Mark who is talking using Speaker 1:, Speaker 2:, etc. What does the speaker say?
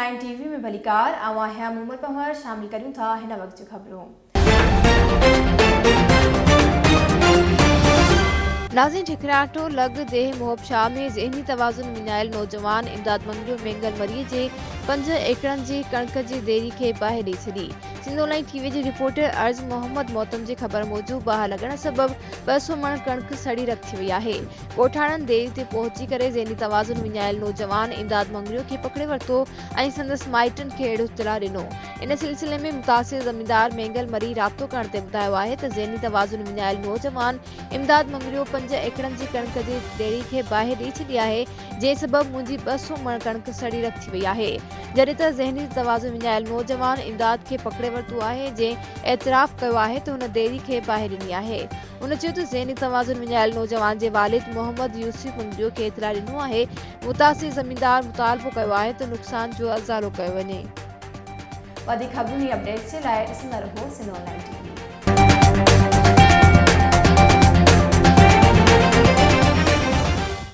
Speaker 1: Online TV में भलीकार आवा है मोहम्मद पहर शामिल करूं था हिन वक्त जो खबरों।
Speaker 2: नाज़रीन ठिकराटो लग जे मोहबशाह में ज़हनी तवाज़ुन विञायल नौजवान इमदाद मंगरियो मेंगल मरीअ जे 5 एकड़नि जी कणक जी देरी खे बाहि ॾेई छॾी। सिंध ऑनलाइन टीवी जे रिपोर्टर अर्ज़ मोहम्मद मोहतम जी ख़बर मूजिब बाहि लॻण सबबि 200 मण कणक सड़ी रख थी वई आहे। ॻोठाणनि देरी ते पहुची करे ज़हनी तवाज़ुन विञायल नौजवान इमदाद मंगरियो खे पकड़े वरितो ऐं संदसि माइटनि खे अहिड़ो इत्तला ॾिनो। इन सिलसिले में मुतासिर ज़मींदार मेंगल मरी राब्तो करण ते ॿुधायो आहे त ज़हनी तवाज़ुन विञायल नौजवान इमदाद मंगरियो 5 एकड़नि जी कणक जी देरी खे बाहि ॾेई छॾी आहे, जंहिं सबबि मुंहिंजी 200 मण कणक सड़ी रख थी वई आहे। जॾहिं त ज़हनी तवाज़ुन विञायल नौजवान इमदाद खे पकड़े वरितो आहे, जंहिं एतिराफ़ कयो आहे त हुन देरी खे बाहि ॾिनी आहे। हुन चयो त ज़हनी तवाज़ुन विञायल नौजवान जे वालिद मोहम्मद यूसुफ मंगरियो खे इतला ॾिनो आहे। मुतासिर ज़मींदार मुतालबो कयो आहे त नुक़सान जो अज़ालो कयो वञे।
Speaker 1: वधीक खबरुनि जी अपडेट्स जे लाइ ॾिसंदा रहो सिंध ऑनलाइन टीवी।